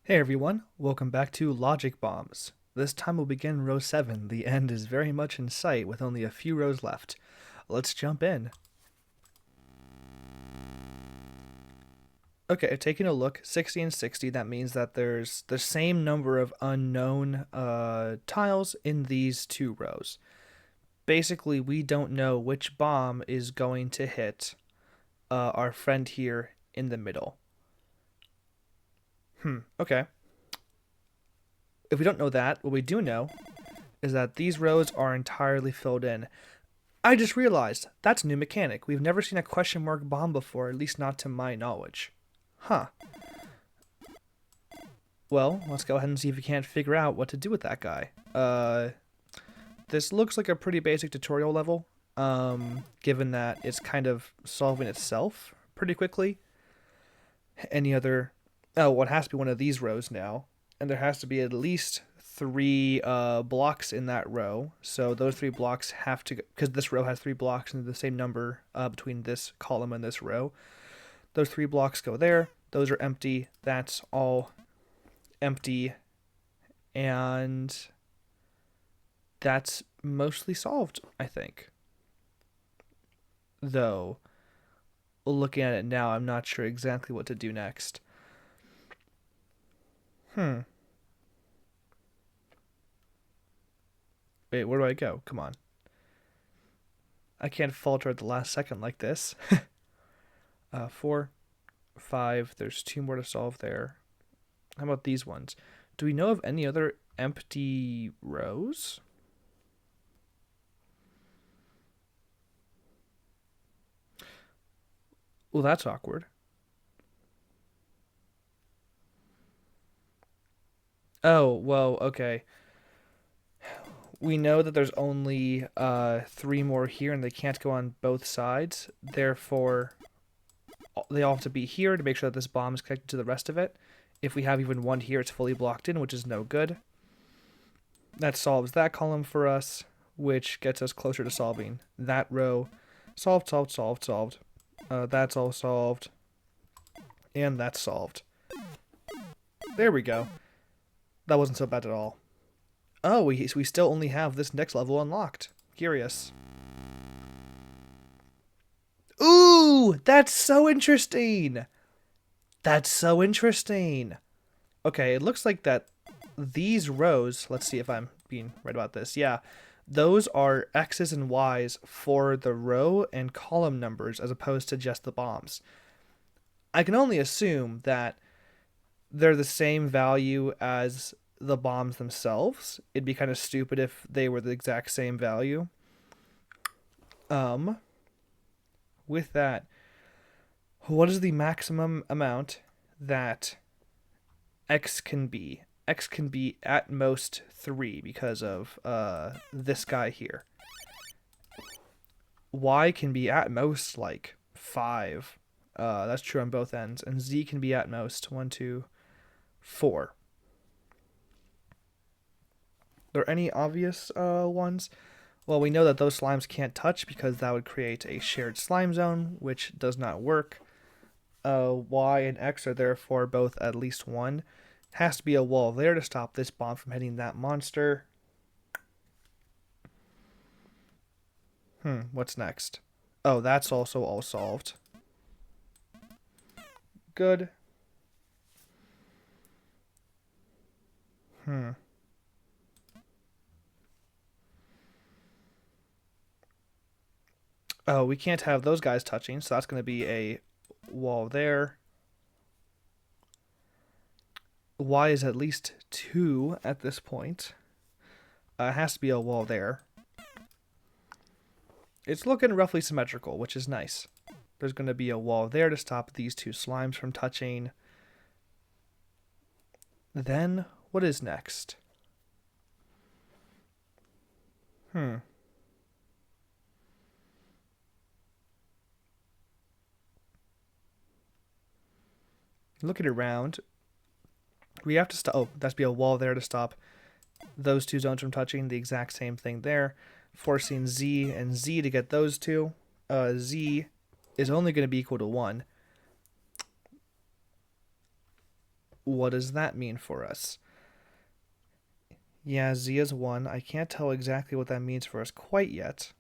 Hey everyone, welcome back to Logic Bombs. This time we'll begin row 7. The end is very much in sight with only a few rows left. Let's jump in. Okay, taking a look, 60 and 60, that means that there's the same number of unknown tiles in these two rows. Basically, we don't know which bomb is going to hit our friend here in the middle. Okay. If we don't know that, what we do know is that these rows are entirely filled in. I just realized that's a new mechanic. We've never seen a question mark bomb before, at least not to my knowledge. Huh. Well, let's go ahead and see if we can't figure out what to do with that guy. This looks like a pretty basic tutorial level, given that it's kind of solving itself pretty quickly. Any other... Oh, it has to be one of these rows now. And there has to be at least three blocks in that row. So those three blocks have to, because this row has three blocks and the same number between this column and this row. Those three blocks go there. Those are empty. That's all empty. And that's mostly solved, I think. Though, looking at it now, I'm not sure exactly what to do next. Wait, where do I go? Come on. I can't falter at the last second like this. 4, 5. There's two more to solve there. How about these ones? Do we know of any other empty rows? Well, that's awkward. Oh, well, okay. We know that there's only three more here and they can't go on both sides. Therefore, they all have to be here to make sure that this bomb is connected to the rest of it. If we have even one here, it's fully blocked in, which is no good. That solves that column for us, which gets us closer to solving that row. Solved, solved, solved, solved. That's all solved. And that's solved. There we go. That wasn't so bad at all. Oh, we still only have this next level unlocked. Curious. Ooh, that's so interesting. That's so interesting. Okay, it looks like that these rows, let's see if I'm being right about this. Yeah, those are X's and Y's for the row and column numbers as opposed to just the bombs. I can only assume that they're the same value as the bombs themselves. It'd be kind of stupid if they were the exact same value. Um, with that, what is the maximum amount that X can be? X can be at most 3 because of this guy here. Y can be at most like 5. That's true on both ends. And Z can be at most 1, 2, 4. There any obvious ones? Well, we know that those slimes can't touch because that would create a shared slime zone, which does not work. Y and X are therefore both at least 1. Has to be a wall there to stop this bomb from hitting that monster. What's next? Oh, that's also all solved. Good. Oh, we can't have those guys touching, so that's going to be a wall there. Y is at least 2 at this point. It has to be a wall there. It's looking roughly symmetrical, which is nice. There's going to be a wall there to stop these two slimes from touching. Then, what is next? Looking around, we have to stop. Oh, that's be a wall there to stop those two zones from touching. The exact same thing there, forcing Z and Z to get those two. Z is only going to be equal to 1. What does that mean for us? Yeah, z is 1. I can't tell exactly what that means for us quite yet.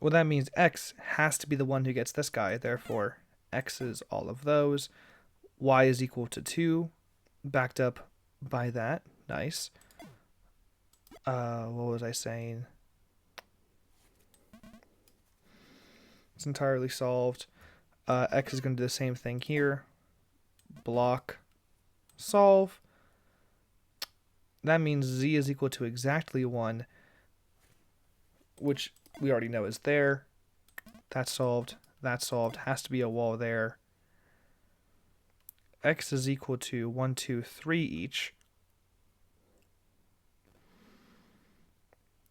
Well, that means x has to be the one who gets this guy. Therefore, x is all of those. Y is equal to 2, backed up by that. Nice. What was I saying? It's entirely solved. X is going to do the same thing here. Block. Solve. That means z is equal to exactly 1, which we already know is there. That's solved. That's solved. Has to be a wall there. X is equal to 1, 2, 3 each.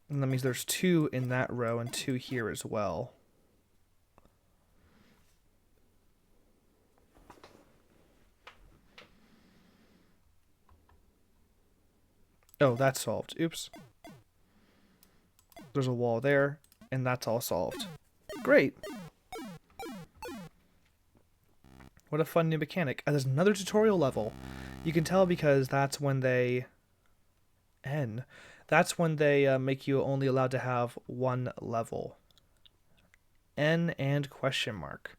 And that means there's 2 in that row and 2 here as well. Oh, that's solved. Oops. There's a wall there, and that's all solved. Great. What a fun new mechanic. There's another tutorial level. You can tell because that's when they... That's when they make you only allowed to have one level. N and question mark.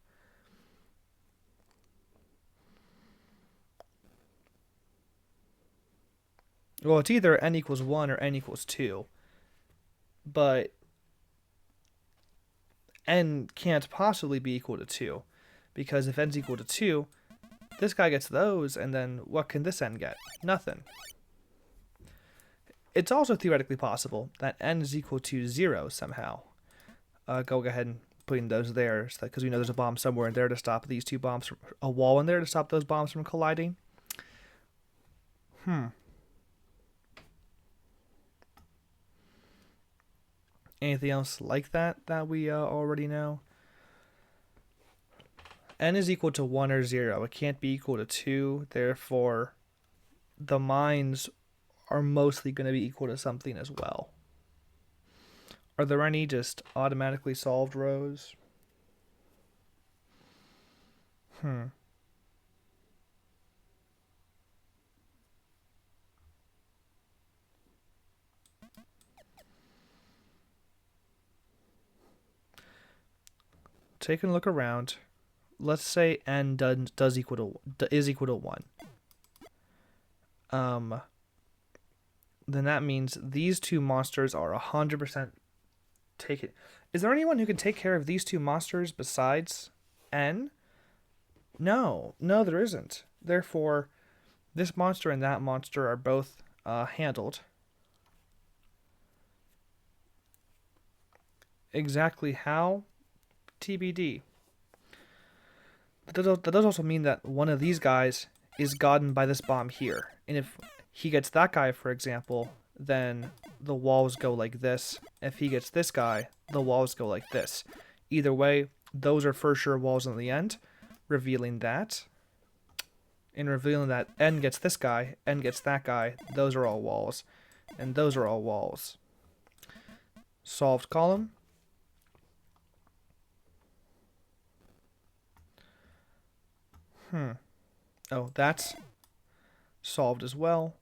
Well, it's either n equals 1 or n equals 2. But n can't possibly be equal to 2. Because if n's equal to 2, this guy gets those, and then what can this n get? Nothing. It's also theoretically possible that n is equal to 0 somehow. Go ahead and put in those there, because we know there's a bomb somewhere in there to stop these two bombs, a wall in there to stop those bombs from colliding. Anything else like that we already know? N is equal to 1 or 0. It can't be equal to 2. Therefore, the mines are mostly going to be equal to something as well. Are there any just automatically solved rows? Taking a look around. Let's say n is equal to 1. Then that means these two monsters are 100% taken. Is there anyone who can take care of these two monsters besides n? No, there isn't. Therefore, this monster and that monster are both handled. Exactly how? TBD. That does also mean that one of these guys is gotten by this bomb here. And if he gets that guy, for example, then the walls go like this. If he gets this guy, the walls go like this. Either way, those are for sure walls in the end, revealing that. And revealing that n gets this guy, n gets that guy, those are all walls. And those are all walls. Solved column. Oh, that's solved as well.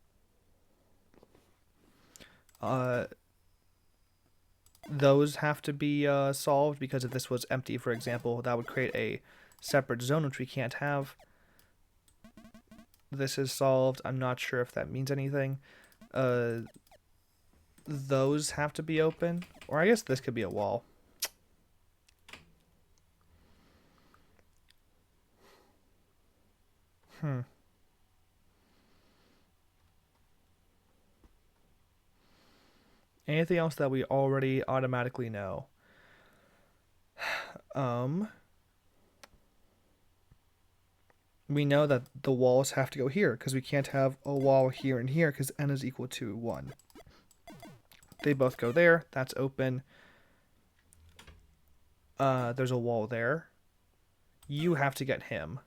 Those have to be solved because if this was empty, for example, that would create a separate zone, which we can't have. This is solved. I'm not sure if that means anything. Those have to be open. Or I guess this could be a wall. Anything else that we already automatically know? We know that the walls have to go here because we can't have a wall here and here because n is equal to 1. They both go there. That's open. There's a wall there. You have to get him.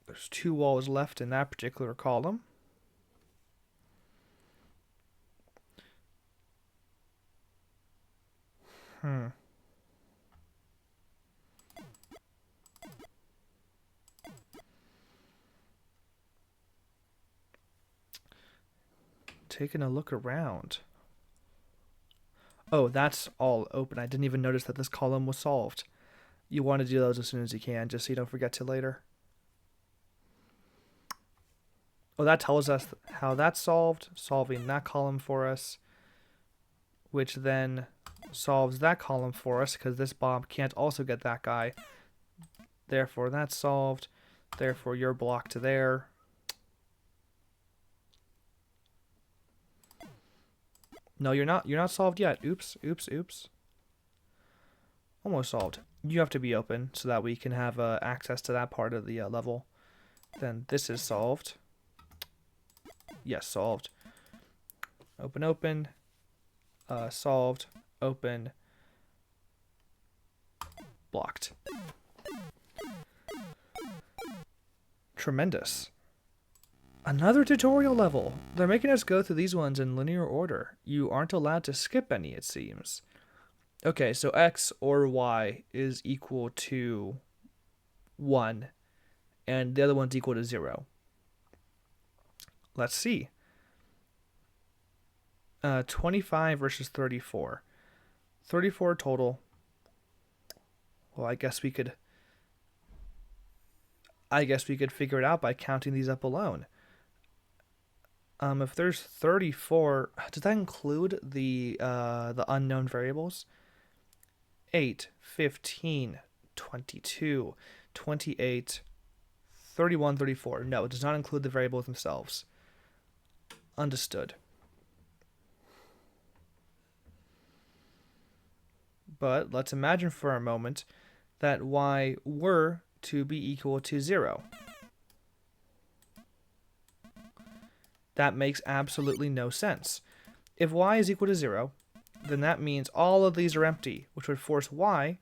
There's 2 walls left in that particular column. taking a look around. Oh, that's all open. I didn't even notice that this column was solved. You want to do those as soon as you can, just so you don't forget to later. Oh, that tells us how that's solved, solving that column for us, which then solves that column for us, because this bomb can't also get that guy. Therefore, that's solved. Therefore, you're blocked to there. No, you're not. You're not solved yet. Oops, oops, oops. Almost solved. You have to be open so that we can have access to that part of the level. Then this is solved. Yes, solved. Open, open. Solved. Open. Blocked. Tremendous. Another tutorial level. They're making us go through these ones in linear order. You aren't allowed to skip any, it seems. Okay, so x or y is equal to 1, and the other one's equal to 0. Let's see. 25 versus 34. 34 total. Well, I guess we could figure it out by counting these up alone. If there's 34, does that include the unknown variables? 8, 15, 22, 28, 31, 34. No, it does not include the variables themselves. Understood. But let's imagine for a moment that y were to be equal to 0. That makes absolutely no sense. If y is equal to 0, then that means all of these are empty, which would force y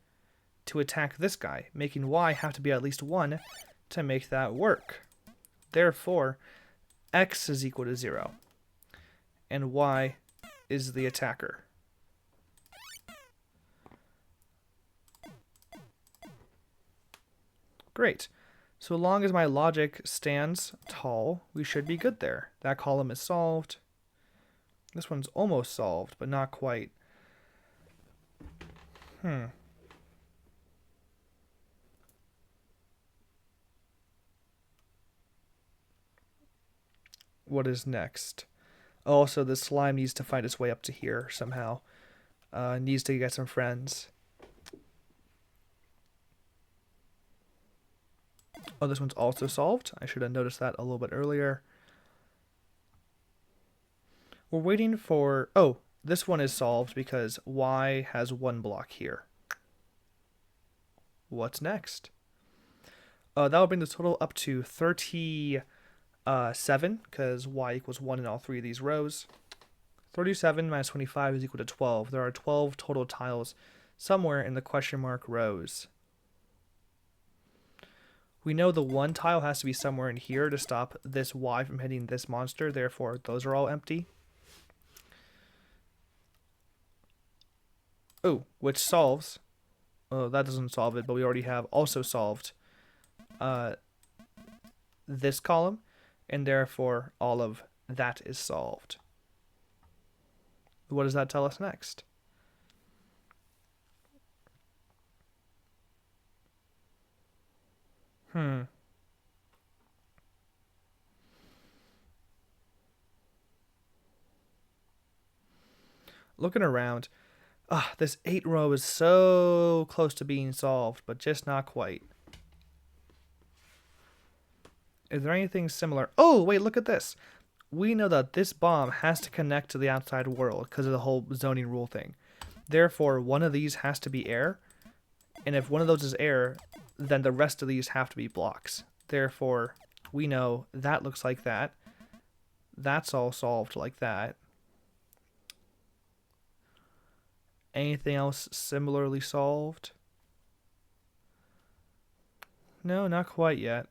to attack this guy, making y have to be at least 1 to make that work. Therefore, x is equal to 0, and y is the attacker. Great. So long as my logic stands tall, we should be good there. That column is solved. This one's almost solved, but not quite. What is next? Also, the slime needs to find its way up to here somehow. Needs to get some friends. Oh, this one's also solved. I should have noticed that a little bit earlier. We're waiting for... Oh, this one is solved because y has 1 block here. What's next? That will bring the total up to 37, because y equals 1 in all 3 of these rows. 37 minus 25 is equal to 12. There are 12 total tiles somewhere in the question mark rows. We know the 1 tile has to be somewhere in here to stop this y from hitting this monster, therefore those are all empty. Oh, which solves. Oh, that doesn't solve it, but we already have also solved this column, and therefore all of that is solved. What does that tell us next? Looking around, this 8 row is so close to being solved, but just not quite. Is there anything similar? Oh, wait, look at this. We know that this bomb has to connect to the outside world because of the whole zoning rule thing. Therefore, one of these has to be air, and if one of those is air, then the rest of these have to be blocks. Therefore, we know that looks like that. That's all solved like that. Anything else similarly solved? No, not quite yet.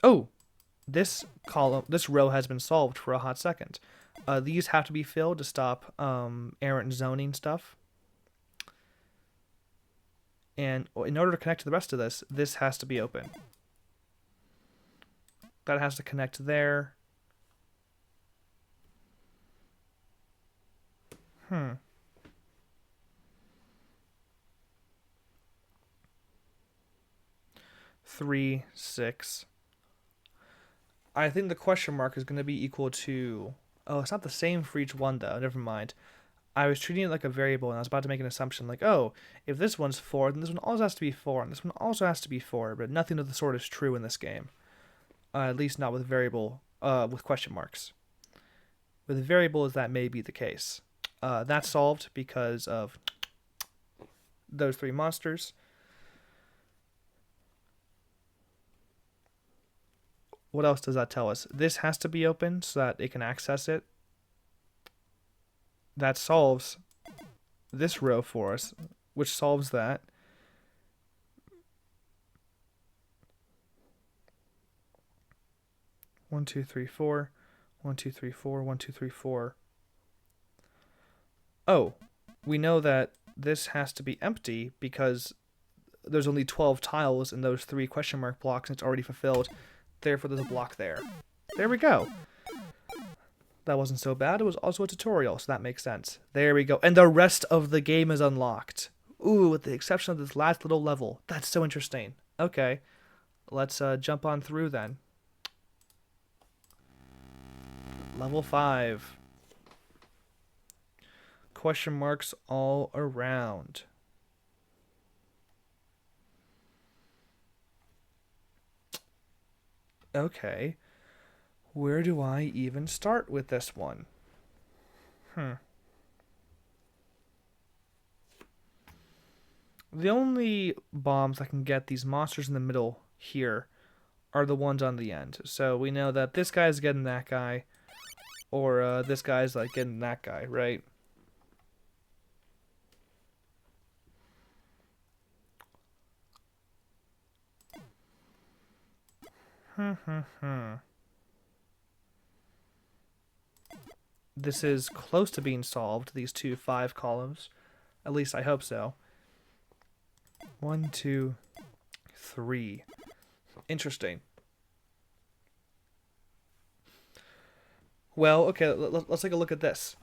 Oh, this row has been solved for a hot second. These have to be filled to stop errant zoning stuff. And in order to connect to the rest of this, this has to be open. That has to connect there. 3, 6. I think the question mark is going to be equal to... Oh, it's not the same for each one, though. Never mind. I was treating it like a variable, and I was about to make an assumption like, oh, if this one's 4, then this one also has to be 4, and this one also has to be 4, but nothing of the sort is true in this game. At least not with with question marks. With variables, that may be the case. That's solved because of those 3 monsters. What else does that tell us? This has to be open so that it can access it. That solves this row for us, which solves that. One, two, three, four. 1, 2, 3, 4. 1, 2, 3, 4. Oh, we know that this has to be empty because there's only 12 tiles in those 3 question mark blocks and it's already fulfilled. Therefore, there's a block there. There we go. That wasn't so bad. It was also a tutorial, so that makes sense. There we go. And the rest of the game is unlocked. Ooh, with the exception of this last little level. That's so interesting. Okay, let's jump on through then. Level 5. Question marks all around. Okay. Where do I even start with this one? The only bombs that can get these monsters in the middle here are the ones on the end. So we know that this guy's getting that guy, or this guy's like getting that guy, right? This is close to being solved, these 2 5 columns. At least I hope so. 1, 2, 3. Interesting. Well, okay, let's take a look at this.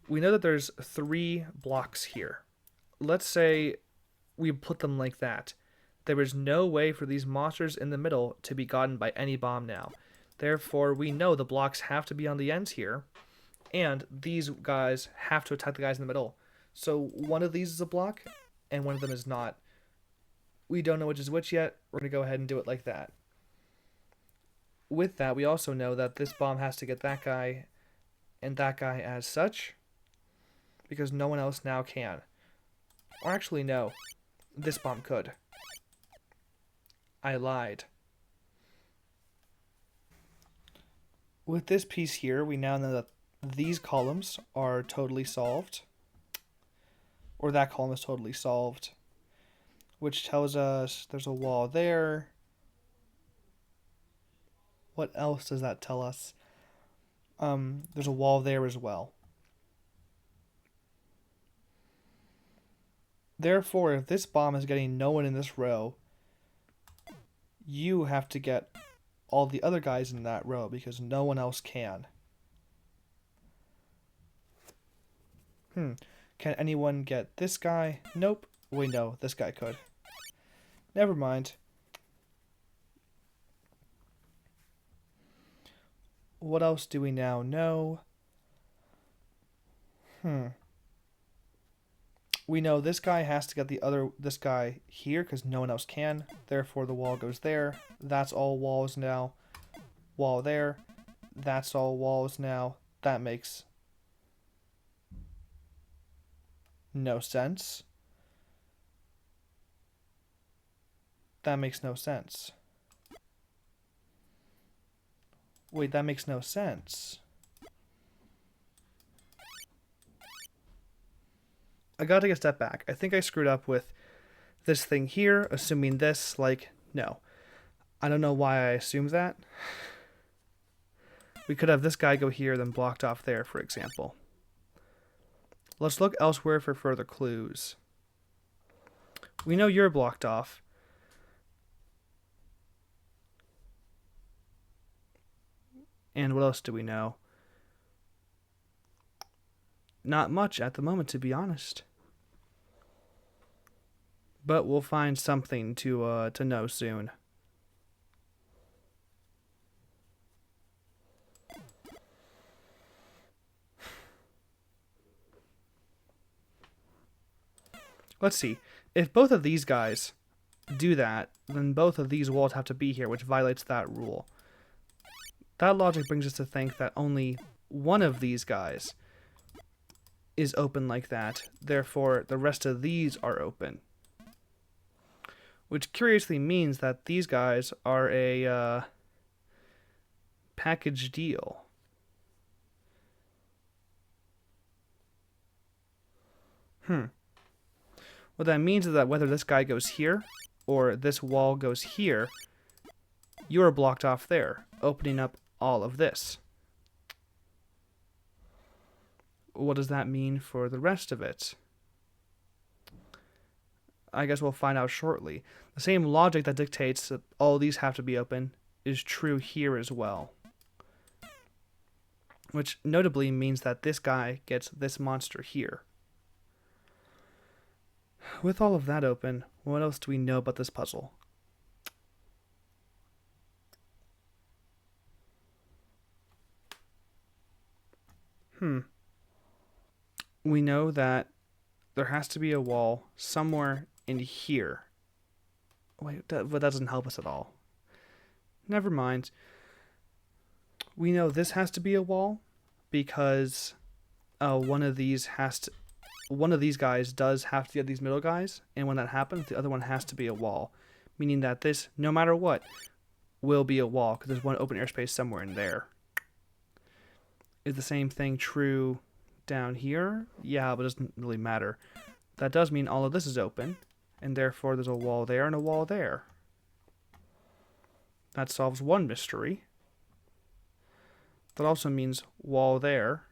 We know that there's 3 blocks here. Let's say we put them like that. There is no way for these monsters in the middle to be gotten by any bomb now. Therefore, we know the blocks have to be on the ends here, and these guys have to attack the guys in the middle. So one of these is a block, and one of them is not. We don't know which is which yet. We're going to go ahead and do it like that. With that, we also know that this bomb has to get that guy and that guy as such, because no one else now can. Or actually, no. This bomb could. I lied. With this piece here, we now know that these columns are totally solved. Or that column is totally solved. Which tells us there's a wall there. What else does that tell us? There's a wall there as well. Therefore, if this bomb is getting no one in this row, you have to get all the other guys in that row because no one else can. Can anyone get this guy? Nope. Wait, no, this guy could. Never mind. What else do we now know? We know this guy has to get this guy here because no one else can. Therefore, the wall goes there. That's all walls now. Wall there. That's all walls now. That makes no sense. That makes no sense. Wait, that makes no sense. I gotta take a step back. I think I screwed up with this thing here, assuming this, like, no. I don't know why I assumed that. We could have this guy go here, then blocked off there, for example. Let's look elsewhere for further clues. We know you're blocked off. And what else do we know? Not much at the moment, to be honest. But we'll find something to know soon. Let's see. If both of these guys do that, then both of these walls have to be here, which violates that rule. That logic brings us to think that only one of these guys is open like that. Therefore, the rest of these are open. Which curiously means that these guys are a package deal. What that means is that whether this guy goes here or this wall goes here, you are blocked off there, opening up all of this. What does that mean for the rest of it? I guess we'll find out shortly. The same logic that dictates that all these have to be open is true here as well. Which notably means that this guy gets this monster here. With all of that open, what else do we know about this puzzle? We know that there has to be a wall somewhere in here. Wait, but that doesn't help us at all. Never mind. We know this has to be a wall because one of these guys does have to get these middle guys, and when that happens, the other one has to be a wall, meaning that this, no matter what, will be a wall because there's one open airspace somewhere in there. Is the same thing true down here? Yeah, but it doesn't really matter. That does mean all of this is open, and therefore there's a wall there and a wall there. That solves one mystery. That also means wall there,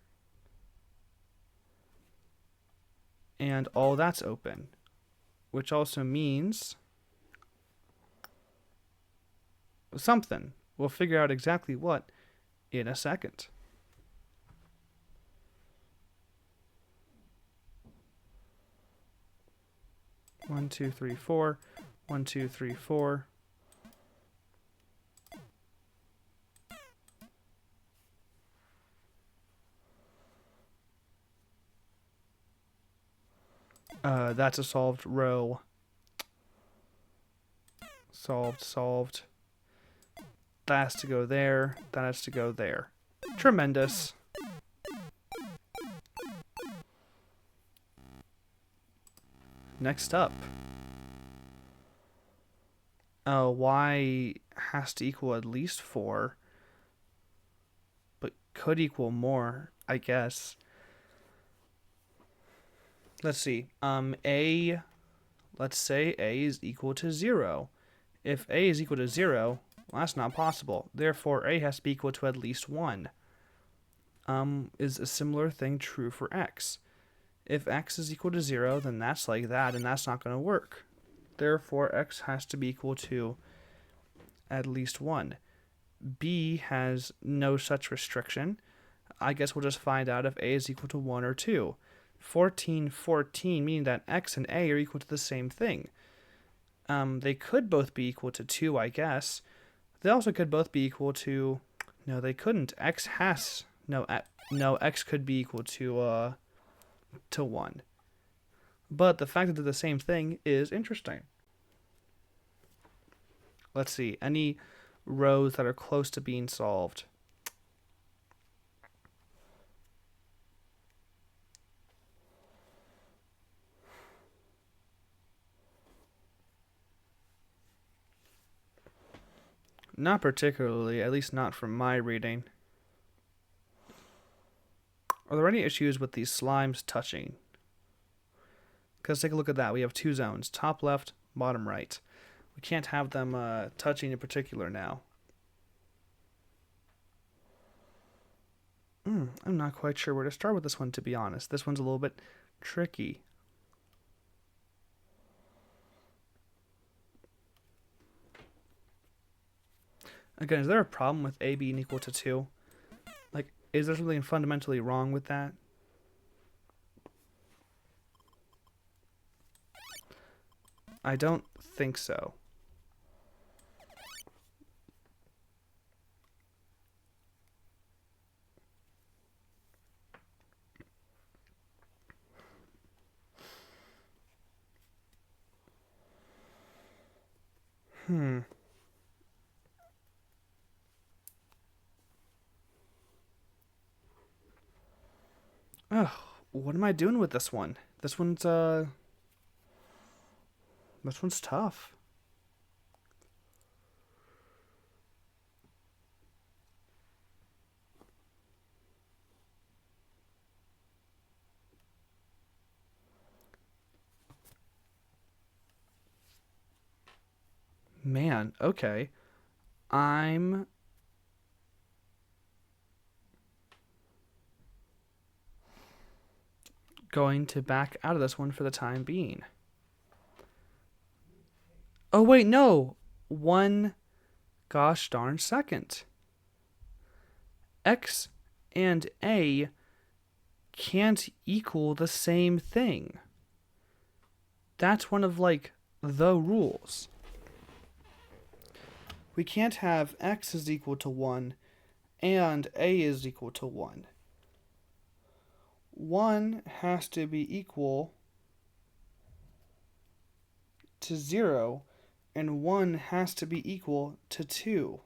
and all that's open, which also means something. We'll figure out exactly what in a second. One, two, three, four. 1, 2, 3, 4. That's a solved row. Solved. That has to go there. That has to go there. Tremendous. Next up. Y has to equal at least 4. But could equal more, I guess. Let's see. Let's say A is equal to 0. If A is equal to 0, well, that's not possible. Therefore, A has to be equal to at least 1. Is a similar thing true for X? If X is equal to 0, then that's like that, and that's not going to work. Therefore, X has to be equal to at least 1. B has no such restriction. I guess we'll just find out if A is equal to 1 or 2. 14, meaning that X and A are equal to the same thing. They could both be equal to 2, I guess. They also could both be equal to... No, they couldn't. X could be equal to 1. But the fact that they're the same thing is interesting. Let's see. Any rows that are close to being solved? Not particularly, at least not from my reading. Are there any issues with these slimes touching? Because take a look at that. We have 2 zones, top left, bottom right. We can't have them touching in particular now. I'm not quite sure where to start with this one, to be honest. This one's a little bit tricky. Again, is there a problem with a being equal to 2? Like, is there something fundamentally wrong with that? I don't think so. Hmm. Oh, what am I doing with this one? This one's tough. Man, okay. I'm going to back out of this one for the time being. Oh, wait, no. One gosh darn second. X and A can't equal the same thing. That's one of, like, the rules. We can't have X is equal to 1 and A is equal to 1. 1 has to be equal to 0, and 1 has to be equal to 2.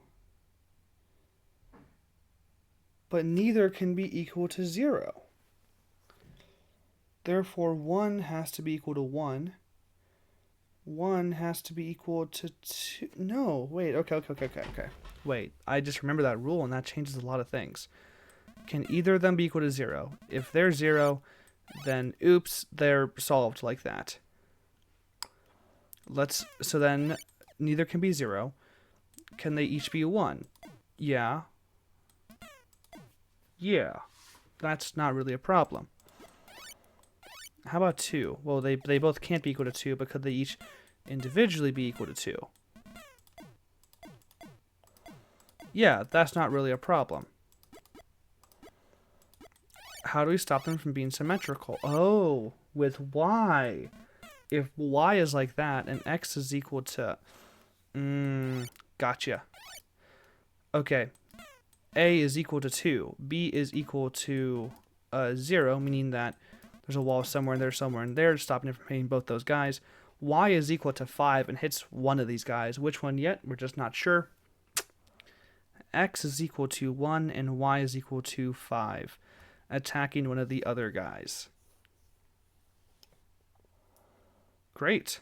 But neither can be equal to 0. Therefore, 1 has to be equal to 1. 1 has to be equal to 2. No, wait, okay. Wait, I just remember that rule, and that changes a lot of things. Can either of them be equal to 0? If they're 0, then oops, they're solved like that. So then neither can be 0. Can they each be 1? Yeah. Yeah. That's not really a problem. How about 2? Well, they both can't be equal to 2, but could they each individually be equal to 2? Yeah, that's not really a problem. How do we stop them from being symmetrical? Oh, with y. If y is like that and x is equal to... gotcha. Okay. A is equal to 2. B is equal to 0, meaning that there's a wall somewhere in there, stopping it from hitting both those guys. Y is equal to 5 and hits one of these guys. Which one yet? We're just not sure. X is equal to 1 and Y is equal to 5. Attacking one of the other guys. Great.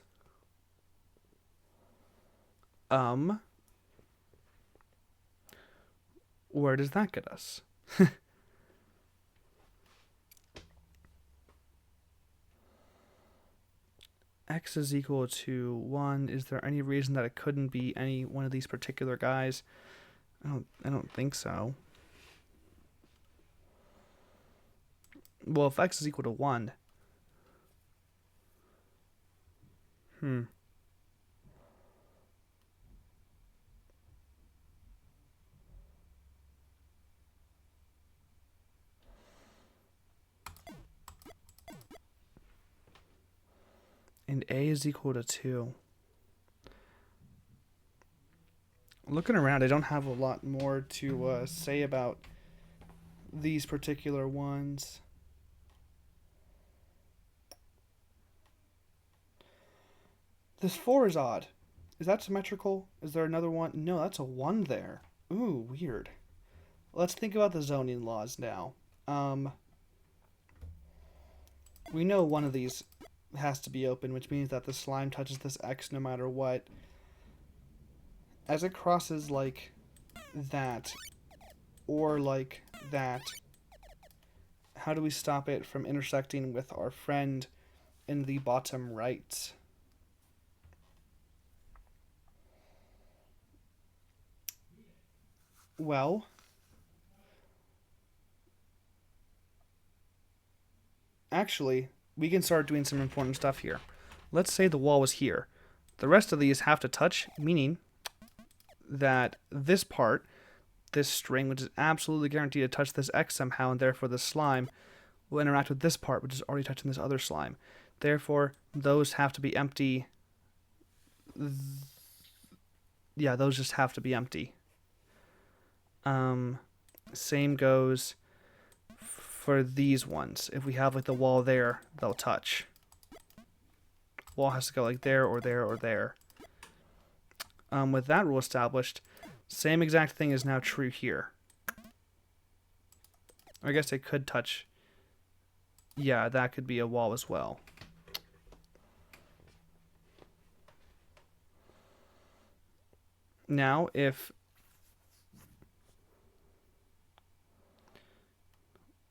Where does that get us? X is equal to 1. Is there any reason that it couldn't be any one of these particular guys? I don't think so. Well, if X is equal to 1. And A is equal to 2. Looking around, I don't have a lot more to say about these particular ones. This 4 is odd. Is that symmetrical? Is there another one? No, that's a 1 there. Ooh, weird. Let's think about the zoning laws now. We know one of these has to be open, which means that the slime touches this X no matter what. As it crosses like that, or like that, how do we stop it from intersecting with our friend in the bottom right? Well, actually, we can start doing some important stuff here. Let's say the wall was here. The rest of these have to touch, meaning that this part, this string, which is absolutely guaranteed to touch this X somehow, and therefore the slime will interact with this part, which is already touching this other slime. Therefore, those have to be empty. Yeah, those just have to be empty. Same goes for these ones. If we have like the wall there, they'll touch. Wall has to go like there or there or there. With that rule established, same exact thing is now true here. I guess it could touch. Yeah, that could be a wall as well. Now, if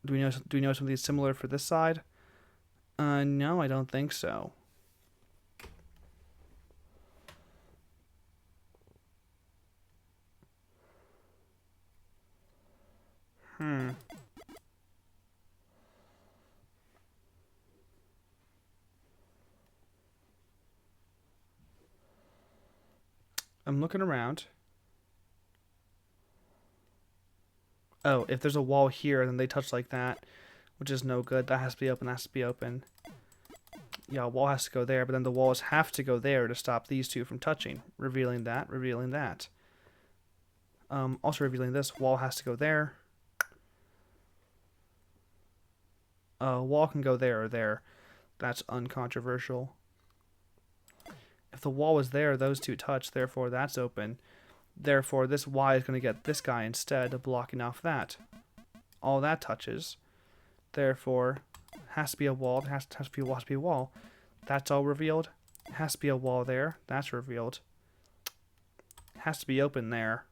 do we know something similar for this side? No, I don't think so. Hmm. I'm looking around. Oh, if there's a wall here, then they touch like that, which is no good. That has to be open. That has to be open. Yeah, a wall has to go there, but then the walls have to go there to stop these two from touching. Revealing that, revealing that. Also revealing this, wall has to go there. Wall can go there or there. That's uncontroversial. If the wall was there, those two touch, therefore that's open. Therefore, this Y is going to get this guy instead, blocking off that. All that touches. Therefore, has to be a wall. It has to be a wall. Has to be a wall. That's all revealed. It has to be a wall there. That's revealed. It has to be open there.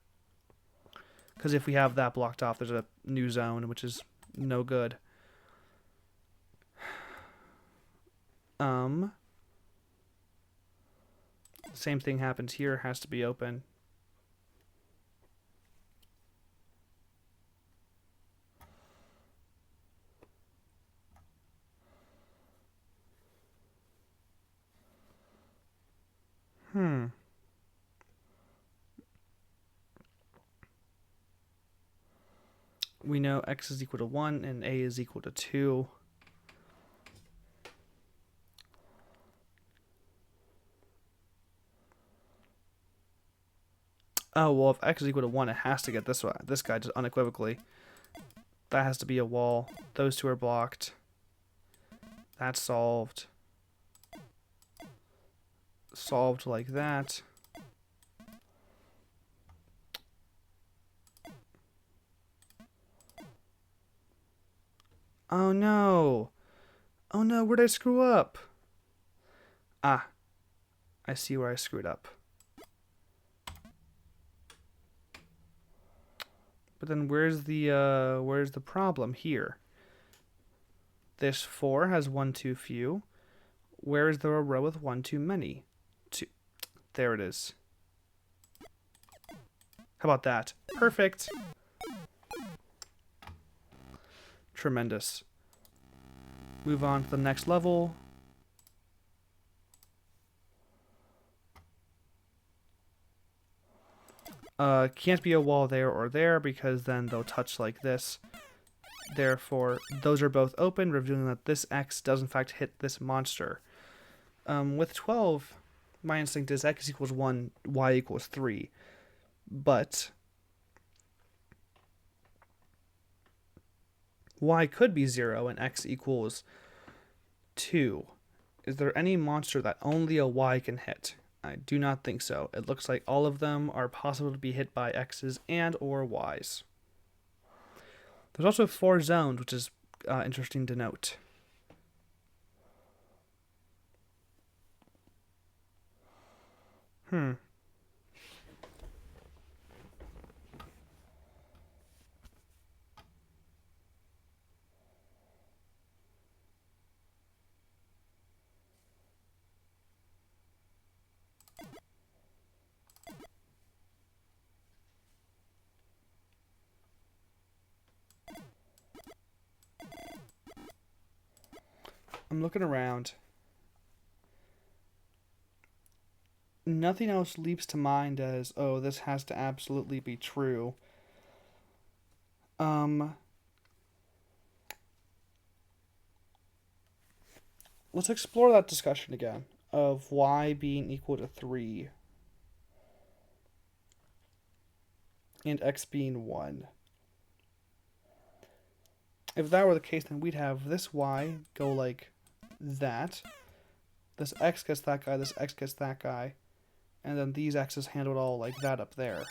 Because if we have that blocked off, there's a new zone, which is no good. Same thing happens here. Has to be open. We know x is equal to 1 and a is equal to 2. Oh, well, if x is equal to 1, it has to get this guy just unequivocally. That has to be a wall. Those two are blocked. That's solved. Solved like that. Oh no! Oh no, where'd I screw up? Ah, I see where I screwed up. But then where's the problem here? This 4 has 1 too few. Where is there a row with 1 too many? 2. There it is. How about that? Perfect. Tremendous. Move on to the next level. Can't be a wall there or there because then they'll touch like this. Therefore, those are both open, revealing that this X does in fact hit this monster. With 12, my instinct is X equals 1, Y equals 3. But Y could be 0 and X equals 2. Is there any monster that only a Y can hit? I do not think so. It looks like all of them are possible to be hit by X's and or Y's. There's also 4 zones, which is interesting to note. I'm looking around. nothing else leaps to mind as, oh, this has to absolutely be true. Um, let's explore that discussion again of y being equal to 3 and x being 1. If that were the case, then we'd have this y go like that. This x gets that guy, this x gets that guy, and then these x's handled all like that up there.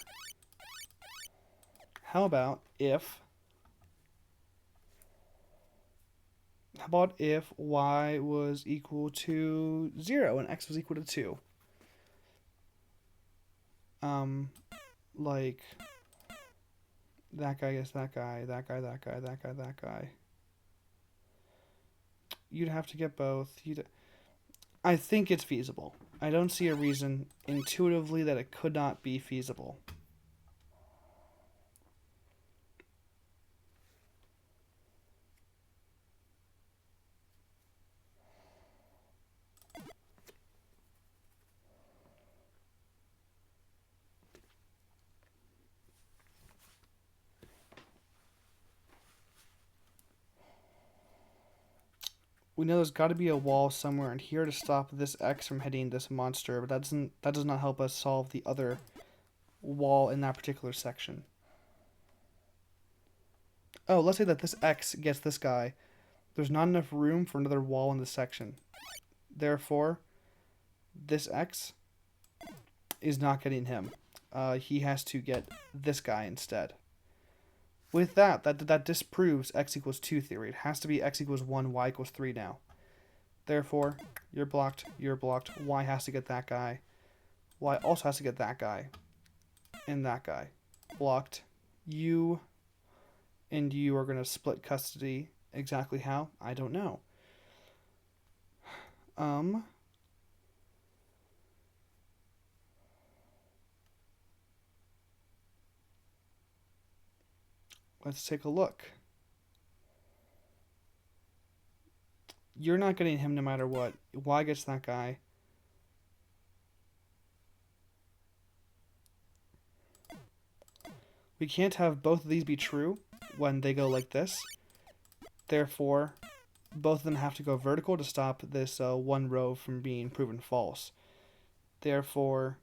How about if y was equal to 0 and x was equal to 2? Like that guy gets that guy, that guy, that guy, that guy, that guy. You'd have to get both. I think it's feasible. I don't see a reason intuitively that it could not be feasible. We know there's got to be a wall somewhere in here to stop this X from hitting this monster, but that does not help us solve the other wall in that particular section. Oh, let's say that this X gets this guy. There's not enough room for another wall in this section. Therefore, this X is not getting him. He has to get this guy instead. With that disproves x equals 2 theory. It has to be x equals 1, y equals 3 now. Therefore, you're blocked, y has to get that guy. Y also has to get that guy. And that guy. Blocked. You and you are going to split custody. Exactly how? I don't know. Let's take a look. You're not getting him no matter what. Y gets that guy. We can't have both of these be true when they go like this. Therefore, both of them have to go vertical to stop this one row from being proven false. Therefore,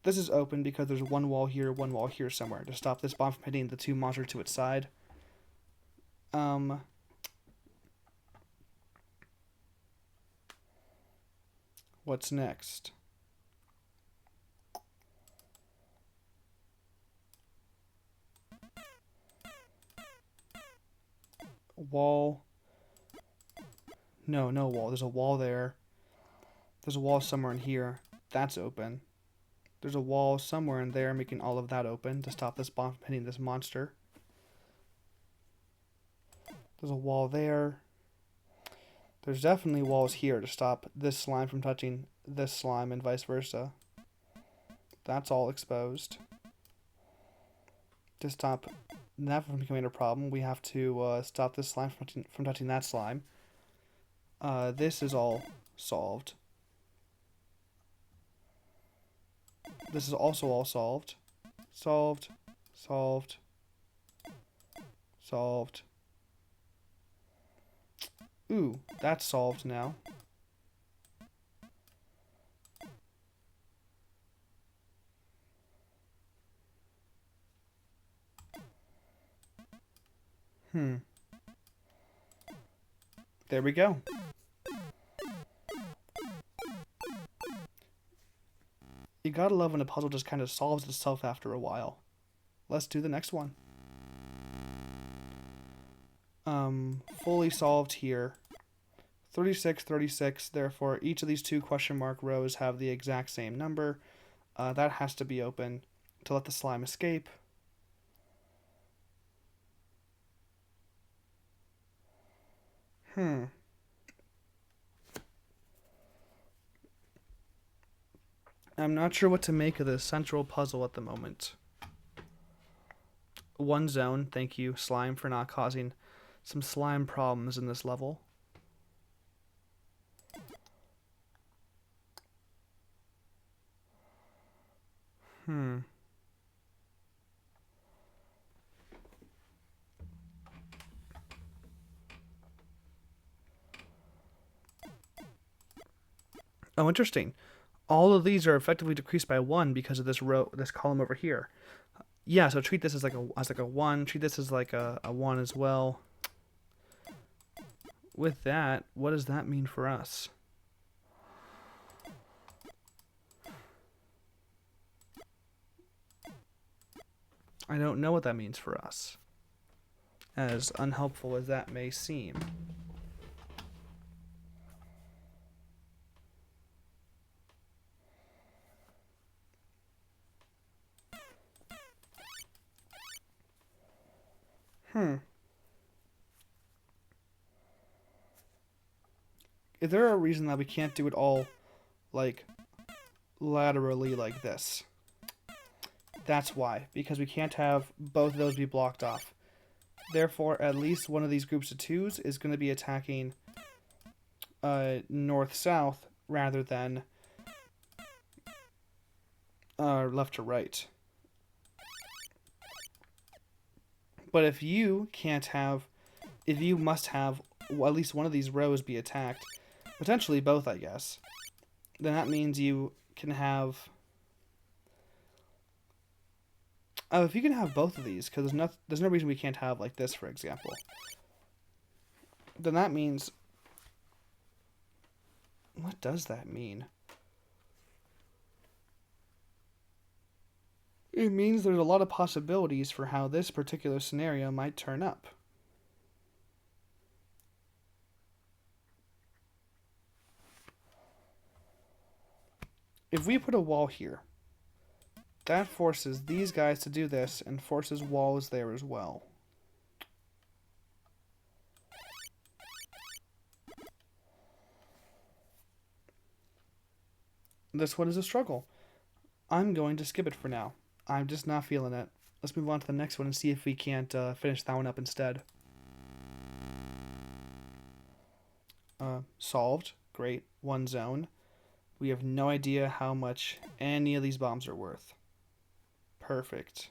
this is open because there's one wall here somewhere to stop this bomb from hitting the two monsters to its side. What's next? Wall. No wall. There's a wall there. There's a wall somewhere in here. That's open. There's a wall somewhere in there, making all of that open to stop this bomb from hitting this monster. There's a wall there. There's definitely walls here to stop this slime from touching this slime and vice versa. That's all exposed. To stop that from becoming a problem, we have to stop this slime from touching that slime. This is all solved. This is also all solved. Solved. Solved. Solved. Ooh, that's solved now. There we go. You gotta love when a puzzle just kind of solves itself after a while. Let's do the next one. Fully solved here. 36, 36. Therefore, each of these two question mark rows have the exact same number. That has to be open to let the slime escape. I'm not sure what to make of this central puzzle at the moment. One zone, thank you, slime, for not causing some slime problems in this level. Oh, interesting. All of these are effectively decreased by 1 because of this column over here. Yeah, so treat this as like a 1. Treat this as like a 1 as well. With that, what does that mean for us? I don't know what that means for us, as unhelpful as that may seem. Is there a reason that we can't do it all, like, laterally like this? That's why, because we can't have both of those be blocked off. Therefore, at least one of these groups of 2s is going to be attacking north-south rather than left to right. But if you must have at least one of these rows be attacked, potentially both, I guess, then that means you can have... Oh, if you can have both of these, because there's no reason we can't have, like this, for example. Then that means... What does that mean? It means there's a lot of possibilities for how this particular scenario might turn up. If we put a wall here, that forces these guys to do this and forces walls there as well. This one is a struggle. I'm going to skip it for now. I'm just not feeling it. Let's move on to the next one and see if we can't finish that one up instead. Solved. Great. One zone. We have no idea how much any of these bombs are worth. Perfect.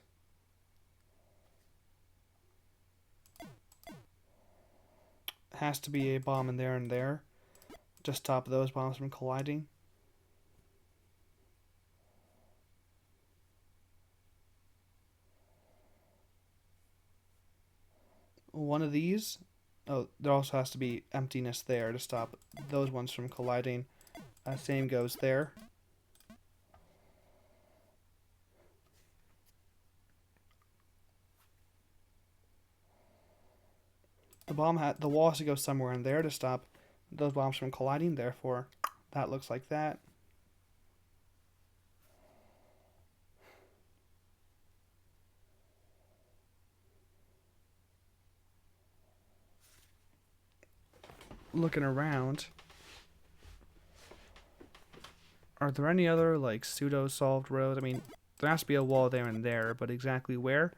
Has to be a bomb in there and there to stop those bombs from colliding. One of these. Oh, there also has to be emptiness there to stop those ones from colliding. Same goes there. The wall has to go somewhere in there to stop those bombs from colliding. Therefore, that looks like that. Looking around, are there any other like pseudo-solved roads? I mean, there has to be a wall there and there, but exactly where,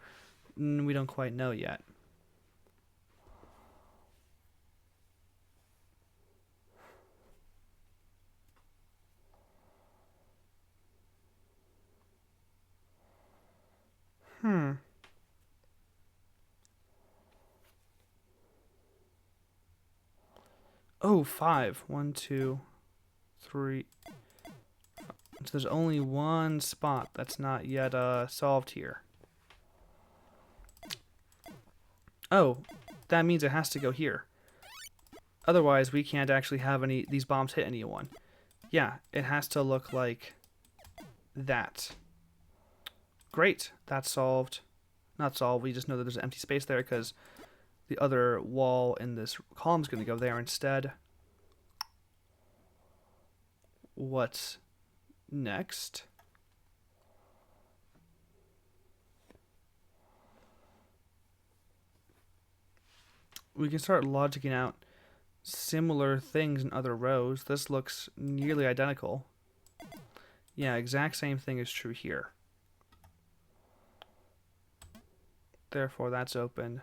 we don't quite know yet. Oh, 5. 1, 2, 3. So there's only one spot that's not yet solved here. Oh, that means it has to go here. Otherwise, we can't actually have these bombs hit anyone. Yeah, it has to look like that. Great, that's solved. Not solved, we just know that there's an empty space there because the other wall in this column is going to go there instead. What's next? We can start logicking out similar things in other rows. This looks nearly identical. Yeah, exact same thing is true here. Therefore, that's open.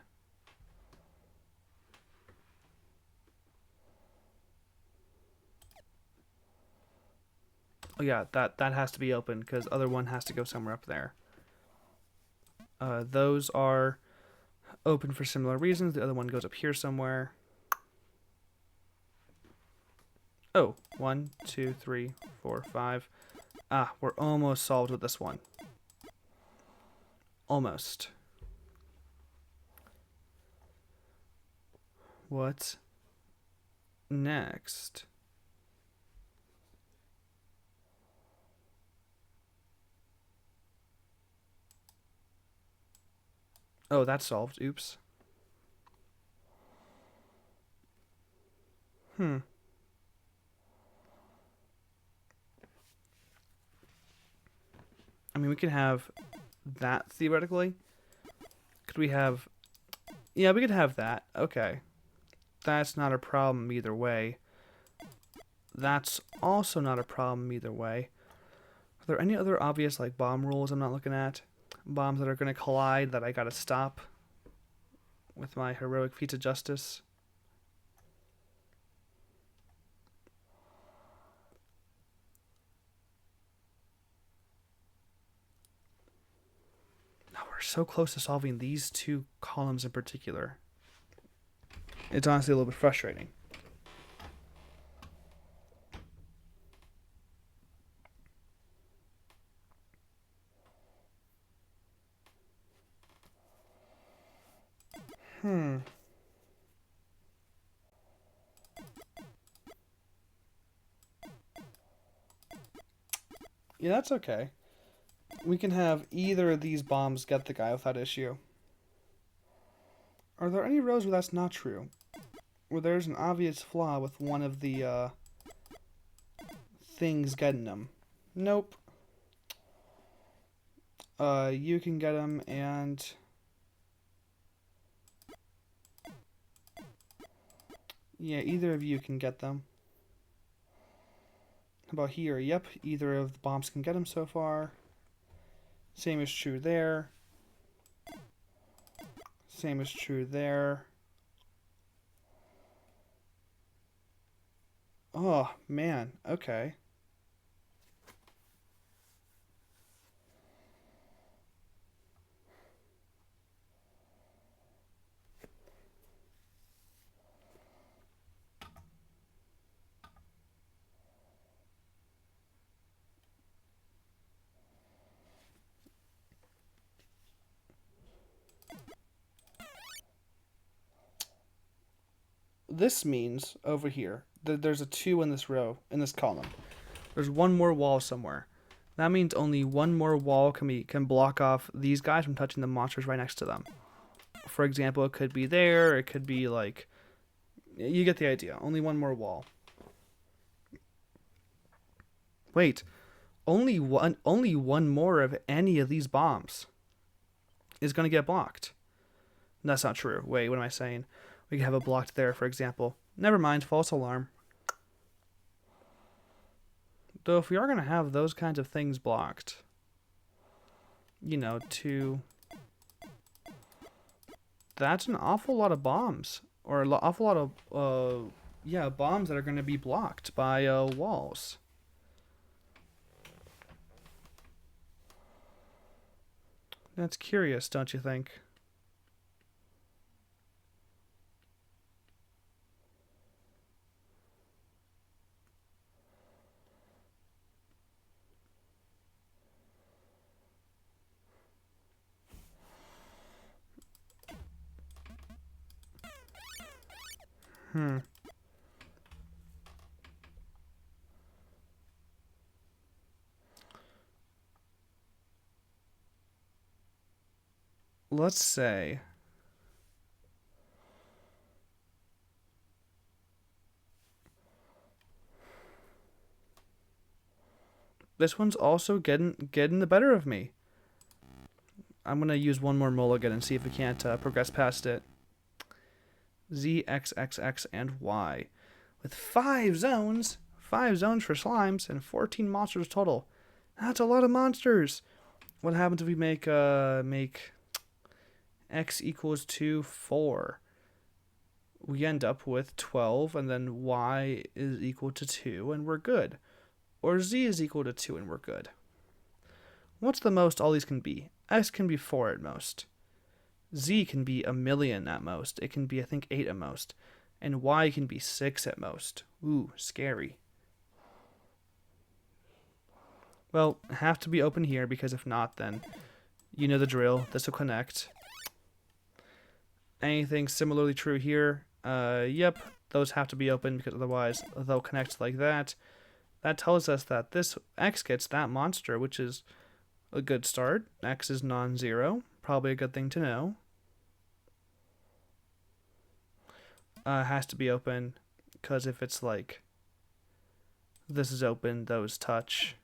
Oh yeah, that has to be open because other one has to go somewhere up there. Those are open for similar reasons. The other one goes up here somewhere. Oh, 1, 2, 3, 4, 5. Ah, we're almost solved with this one. Almost. What's next? Oh, that's solved. Oops. Hmm. I mean, we can have that theoretically. Could we have... Yeah, we could have that. Okay. That's not a problem either way. That's also not a problem either way. Are there any other obvious, like, bomb rules I'm not looking at? Bombs that are going to collide that I gotta stop with my heroic feats of justice? Oh, we're so close to solving these two columns in particular. It's honestly a little bit frustrating. Hmm. Yeah, that's okay. We can have either of these bombs get the guy without issue. Are there any rows where that's not true? Where there's an obvious flaw with one of the things getting them? Nope. You can get them, and yeah, either of you can get them. How about here? Yep, either of the bombs can get them so far. Same is true there. Same is true there. Oh, man. Okay. This means over here that there's a 2 in this row, in this column. There's one more wall somewhere. That means only one more wall can block off these guys from touching the monsters right next to them. For example, it could be there, it could be like... You get the idea. Only one more wall. Wait, only one more of any of these bombs is going to get blocked. That's not true. Wait, what am I saying? We could have it blocked there, for example. Never mind, false alarm. Though if we are going to have those kinds of things blocked, you know, that's an awful lot of bombs. Or an awful lot of, yeah, bombs that are going to be blocked by walls. That's curious, don't you think? Hmm. Let's say this one's also getting the better of me. I'm gonna use one more mulligan and see if we can't progress past it. Z, X, X, X, and Y, with 5 zones for slimes and 14 monsters total. That's a lot of monsters. What happens if we make X equals to 4? We end up with 12, and then Y is equal to 2, and we're good. Or Z is equal to 2, and we're good. What's the most all these can be? X can be 4 at most. Z can be 1,000,000 at most. It can be, I think, 8 at most. And Y can be 6 at most. Ooh, scary. Well, have to be open here because if not, then you know the drill. This will connect. Anything similarly true here? Yep, those have to be open because otherwise they'll connect like that. That tells us that this X gets that monster, which is a good start. X is non-zero, probably a good thing to know. Has to be open because if it's like this is open, those touch.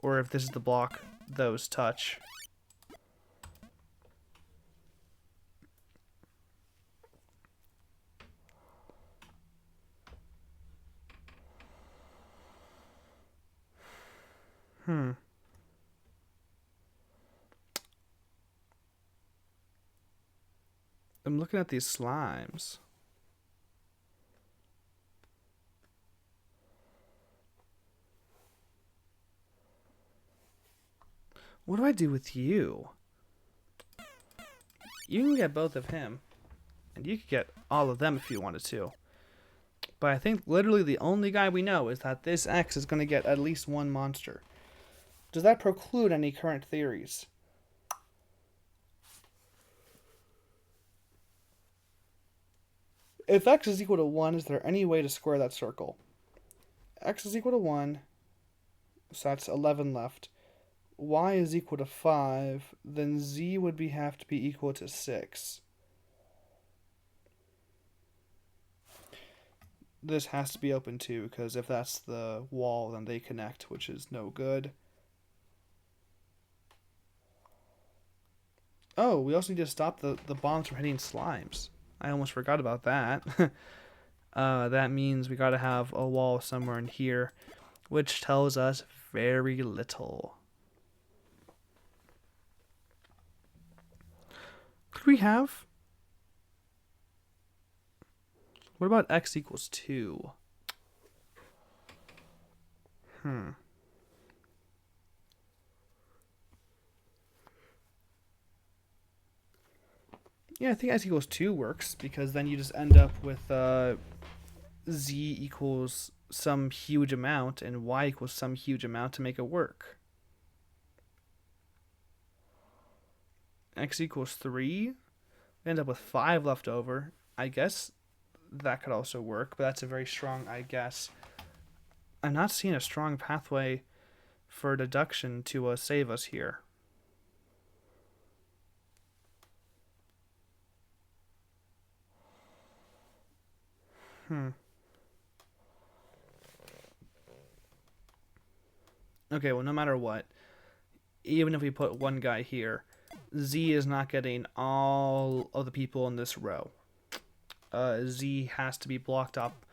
Or if this is the block, those touch. Hmm. I'm looking at these slimes. What do I do with you? You can get both of him. And you could get all of them if you wanted to. But I think literally the only guy we know is that this X is going to get at least one monster. Does that preclude any current theories? If X is equal to 1, is there any way to square that circle? X is equal to 1, so that's 11 left. Y is equal to 5, then Z would have to be equal to 6. This has to be open too, because if that's the wall, then they connect, which is no good. Oh, we also need to stop the bombs from hitting slimes. I almost forgot about that. That means we gotta have a wall somewhere in here, which tells us very little. Could we have? What about x equals 2? Yeah, I think x equals 2 works, because then you just end up with z equals some huge amount and y equals some huge amount to make it work. X equals 3. We end up with 5 left over. I guess that could also work, but that's a very strong I guess. I'm not seeing a strong pathway for deduction to save us here. Okay, well, no matter what, even if we put one guy here, Z is not getting all of the people in this row. Z has to be blocked up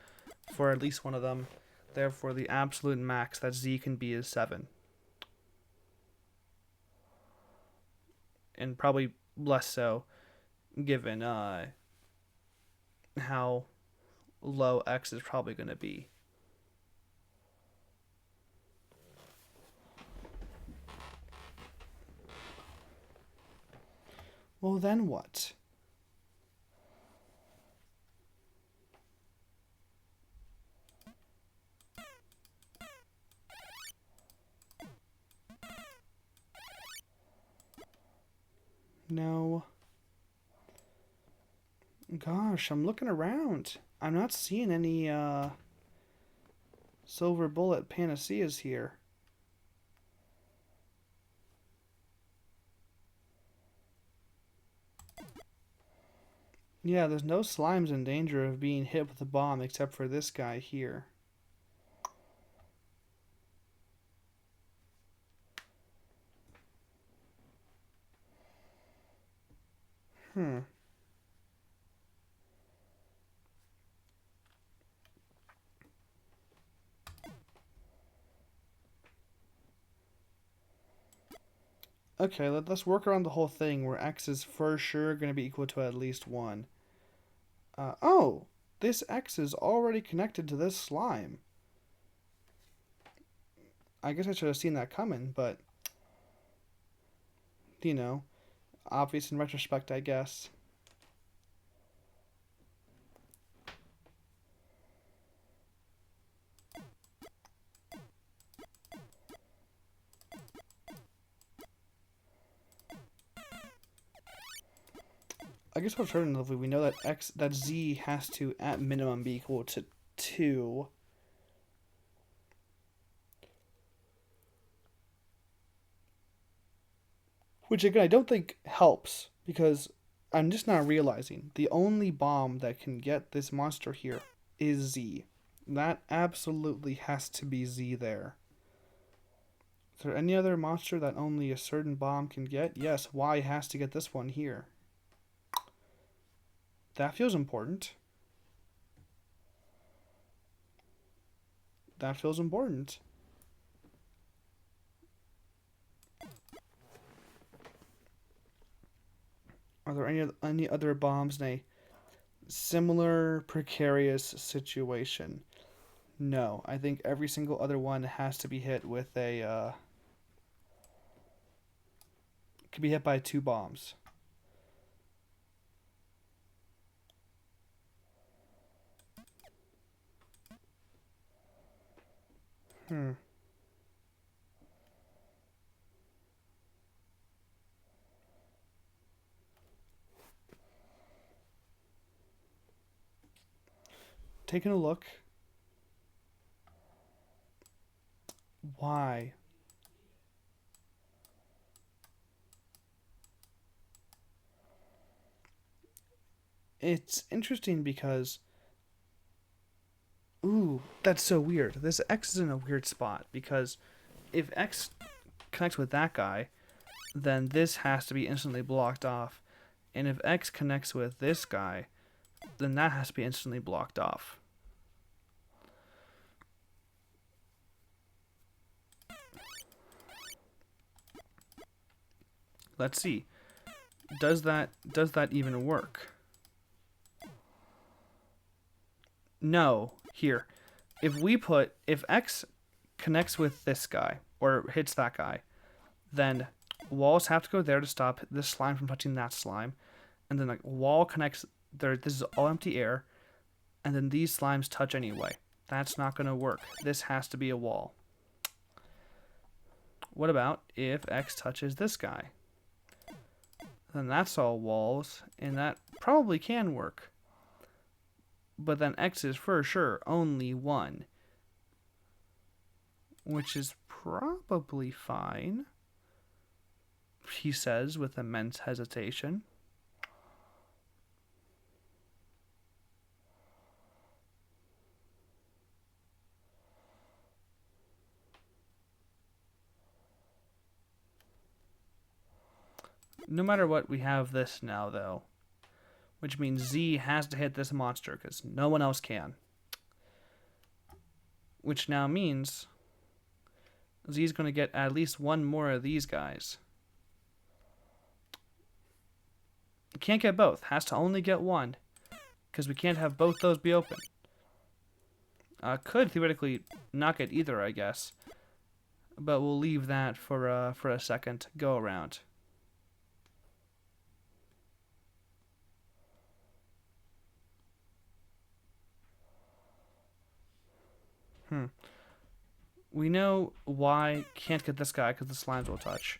for at least one of them. Therefore, the absolute max that Z can be is 7. And probably less so, given how low X is probably going to be. Well, then what? No. Gosh, I'm looking around. I'm not seeing any silver bullet panaceas here. Yeah, there's no slimes in danger of being hit with a bomb except for this guy here. Okay, let's work around the whole thing where x is for sure going to be equal to at least 1. Oh, this x is already connected to this slime. I guess I should have seen that coming, but, you know, obvious in retrospect, I guess. I guess alternatively, we know that z has to at minimum be equal to 2. Which again, I don't think helps because I'm just not realizing the only bomb that can get this monster here is Z. That absolutely has to be Z there. Is there any other monster that only a certain bomb can get? Yes, Y has to get this one here. That feels important. That feels important. Are there any other bombs in a similar precarious situation? No, I think every single other one has to be hit with a could be hit by 2 bombs. Hmm. Taking a look. Why? It's interesting because ooh, that's so weird. This X is in a weird spot because if X connects with that guy, then this has to be instantly blocked off. And if X connects with this guy, then that has to be instantly blocked off. Let's see. Does that even work? No. Here. If X connects with this guy or hits that guy, then walls have to go there to stop this slime from touching that slime. And then like wall connects there. This is all empty air, and then these slimes touch anyway. That's not going to work. This has to be a wall. What about if X touches this guy? Then that's all walls, and that probably can work. But then X is for sure only 1, which is probably fine, he says with immense hesitation. No matter what, we have this now, though. Which means Z has to hit this monster, because no one else can. Which now means Z's going to get at least 1 more of these guys. Can't get both. Has to only get 1. Because we can't have both those be open. Could theoretically not get either, I guess. But we'll leave that for a second go around. We know Y can't get this guy because the slimes will touch.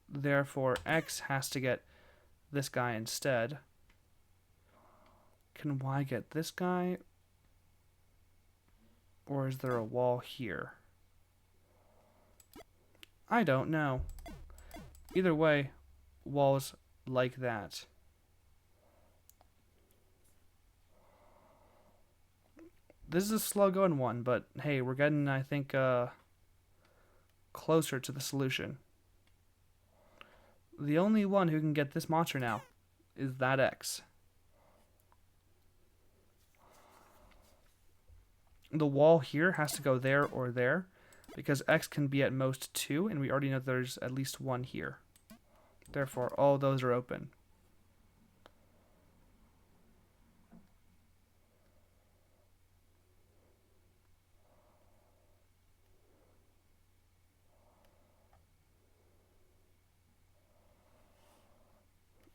Therefore, X has to get this guy instead. Can Y get this guy? Or is there a wall here? I don't know. Either way, walls like that. This is a slow going one, but hey, we're getting, I think, closer to the solution. The only one who can get this monster now is that X. The wall here has to go there or there, because X can be at most 2, and we already know there's at least 1 here. Therefore, all those are open.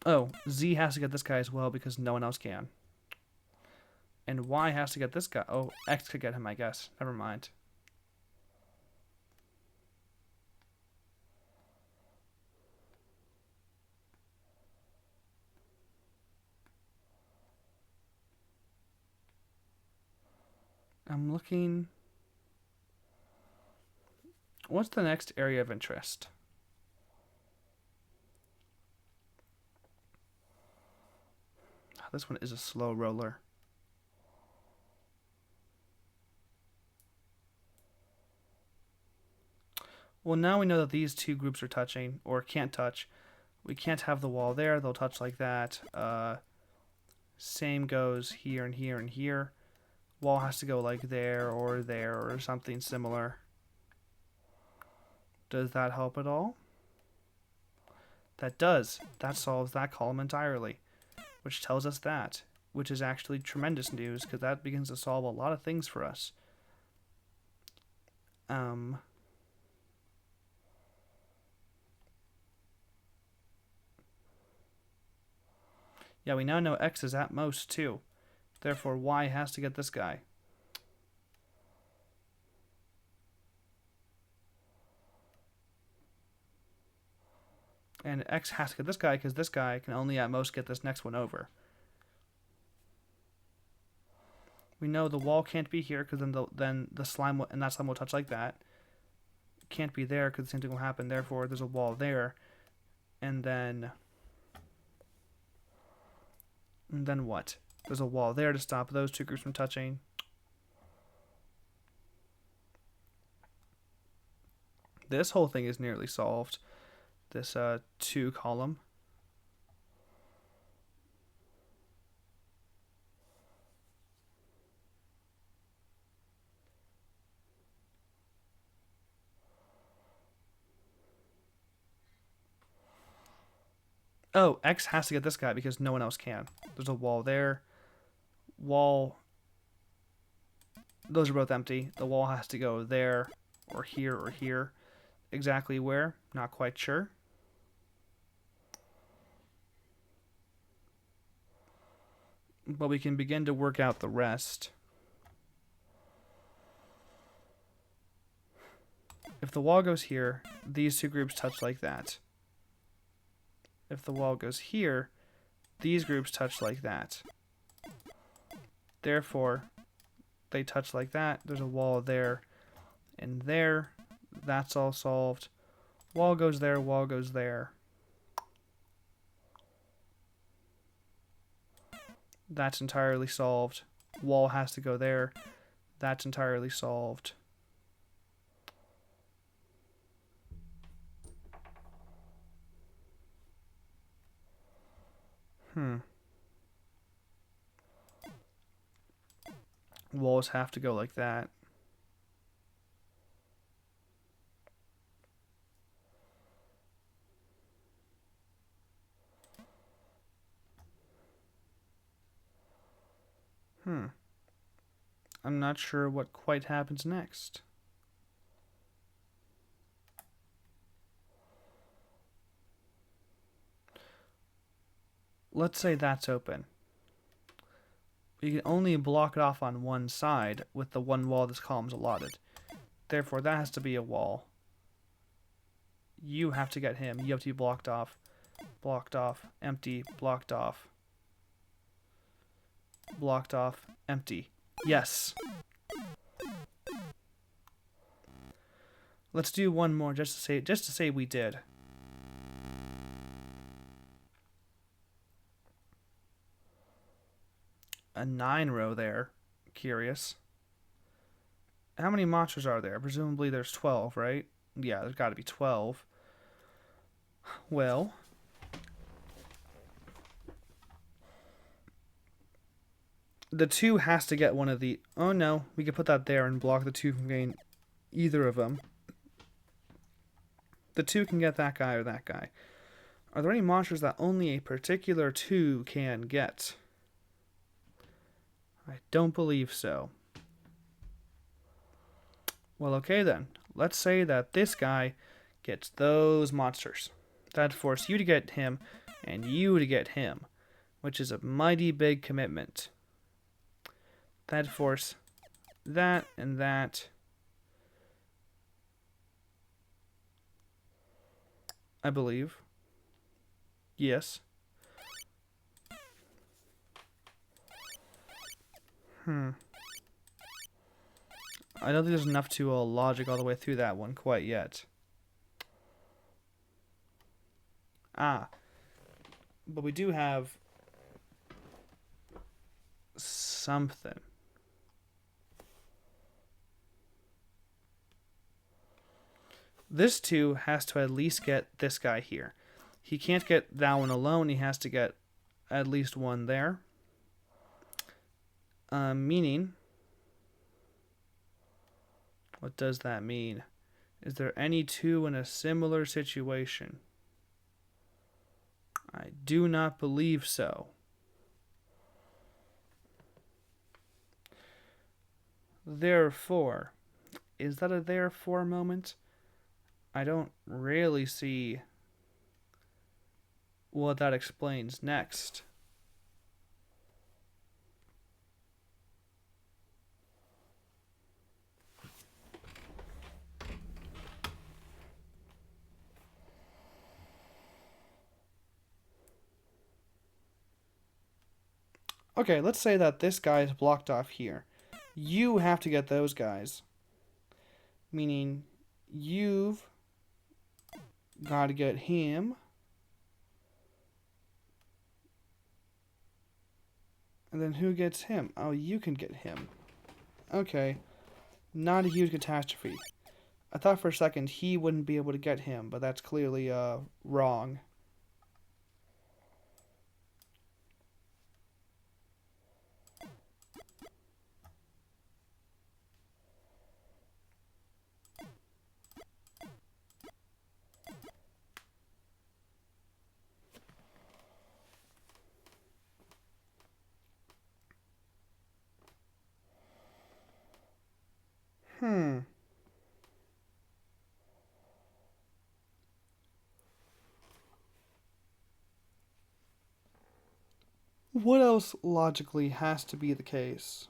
Oh, Z has to get this guy as well because no one else can. And Y has to get this guy. Oh, X could get him, I guess. Never mind. I'm looking. What's the next area of interest? This one is a slow roller. Well, now we know that these two groups are touching, or can't touch. We can't have the wall there. They'll touch like that. Same goes here and here and here. Wall has to go like there or something similar. Does that help at all? That does. That solves that column entirely, which tells us that, which is actually tremendous news because that begins to solve a lot of things for us. Yeah, we now know X is at most 2. Therefore, Y has to get this guy. And X has to get this guy because this guy can only at most get this next one over. We know the wall can't be here because then the slime and that slime will touch like that. Can't be there because the same thing will happen. Therefore, there's a wall there. And then what? There's a wall there to stop those two groups from touching. This whole thing is nearly solved. This 2 column. Oh, X has to get this guy because no one else can. There's a wall there. Wall. Those are both empty. The wall has to go there or here or here. Exactly where? Not quite sure. But we can begin to work out the rest. If the wall goes here, these two groups touch like that. If the wall goes here, these groups touch like that. Therefore, they touch like that. There's a wall there and there. That's all solved. Wall goes there, wall goes there. That's entirely solved. Wall has to go there. That's entirely solved. Walls have to go like that. I'm not sure what quite happens next. Let's say that's open. You can only block it off on one side with the one wall this column's allotted. Therefore, that has to be a wall. You have to get him. You have to be blocked off. Blocked off. Empty. Blocked off. Blocked off. Empty. Yes. Let's do one more just to say we did. A 9 row there. Curious. How many monsters are there? Presumably there's 12, right? Yeah, there's got to be 12. Well, the 2 has to get one of the... Oh no, we could put that there and block the 2 from getting either of them. The 2 can get that guy or that guy. Are there any monsters that only a particular 2 can get? I don't believe so. Well, okay then. Let's say that this guy gets those monsters. That'd force you to get him and you to get him, which is a mighty big commitment. That'd force that and that. I believe. Yes. I don't think there's enough to logic all the way through that one quite yet. Ah, but we do have something. This 2 has to at least get this guy here. He can't get that one alone. He has to get at least one there. Meaning, what does that mean? Is there any 2 in a similar situation? I do not believe so. Therefore, is that a therefore moment? I don't really see what that explains next. Okay, let's say that this guy is blocked off here. You have to get those guys. Meaning, you've got to get him. And then who gets him? Oh, you can get him. Okay. Not a huge catastrophe. I thought for a second he wouldn't be able to get him, but that's clearly wrong. Hmm. What else logically has to be the case?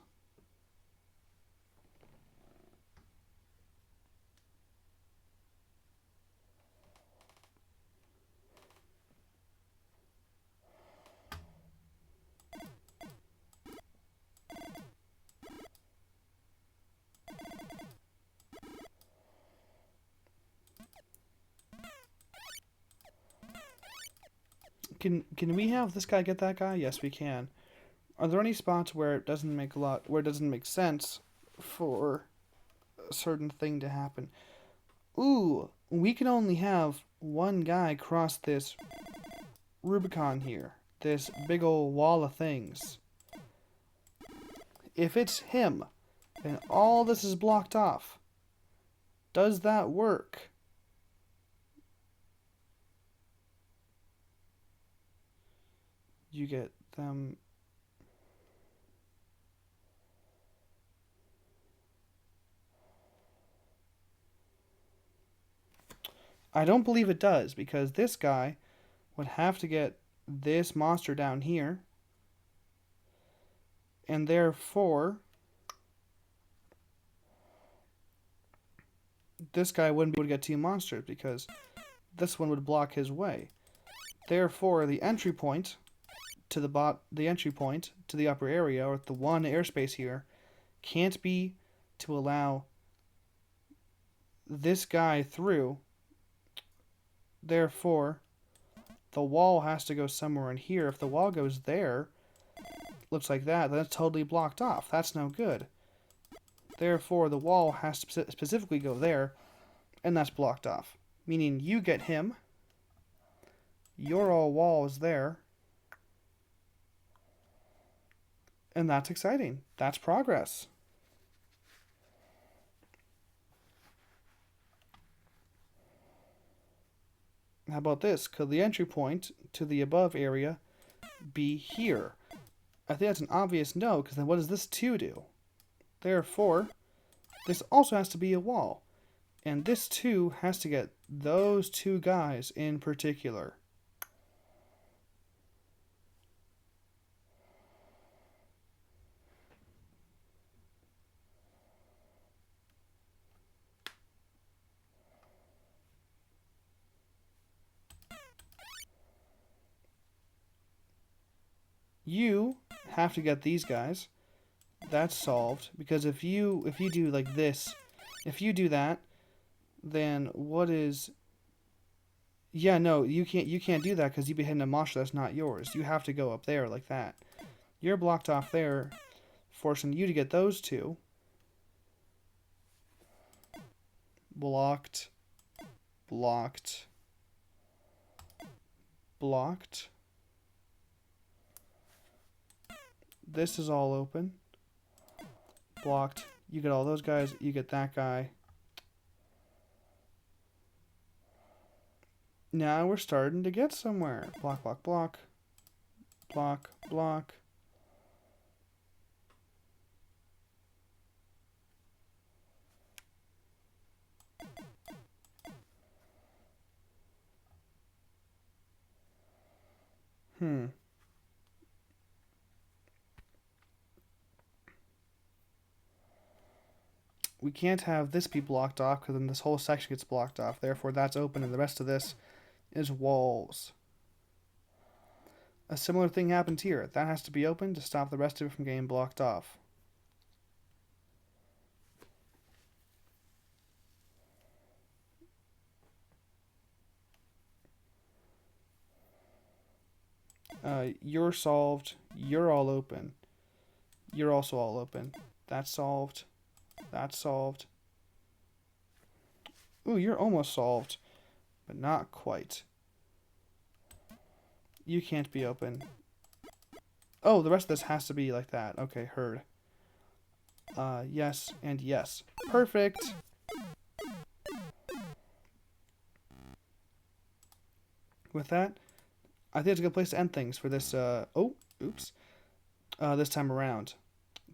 Can we have this guy get that guy? Yes, we can. Are there any spots where it doesn't make sense for a certain thing to happen? Ooh, we can only have one guy cross this Rubicon here. This big old wall of things. If it's him, then all this is blocked off. Does that work? You get them. I don't believe it does, because this guy would have to get this monster down here, and therefore this guy wouldn't be able to get 2 monsters because this one would block his way. Therefore, the entry point to the upper area, or the one airspace here, can't be to allow this guy through. Therefore, the wall has to go somewhere in here. If the wall goes there, looks like that, then it's totally blocked off. That's no good. Therefore, the wall has to specifically go there, and that's blocked off. Meaning you get him, your all wall is there, and that's exciting. That's progress. How about this? Could the entry point to the above area be here? I think that's an obvious no, because then what does this 2 do? Therefore, this also has to be a wall. And this 2 has to get those 2 guys in particular. You have to get these guys. That's solved. Because if you do like this, if you do that, then what is... Yeah, no, you can't do that because you'd be hitting a monster that's not yours. You have to go up there like that. You're blocked off there, forcing you to get those two. Blocked. Blocked. Blocked. This is all open. Blocked. You get all those guys. You get that guy. Now we're starting to get somewhere. Block, block, block. Block, block. We can't have this be blocked off because then this whole section gets blocked off. Therefore, that's open and the rest of this is walls. A similar thing happens here. That has to be open to stop the rest of it from getting blocked off. You're solved. You're all open. You're also all open. That's solved. That's solved. Ooh, you're almost solved, but not quite. You can't be open. Oh, the rest of this has to be like that. Okay, heard. Yes, and yes. Perfect! With that, I think it's a good place to end things for this, oh, oops. This time around.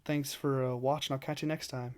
Thanks for watching. I'll catch you next time.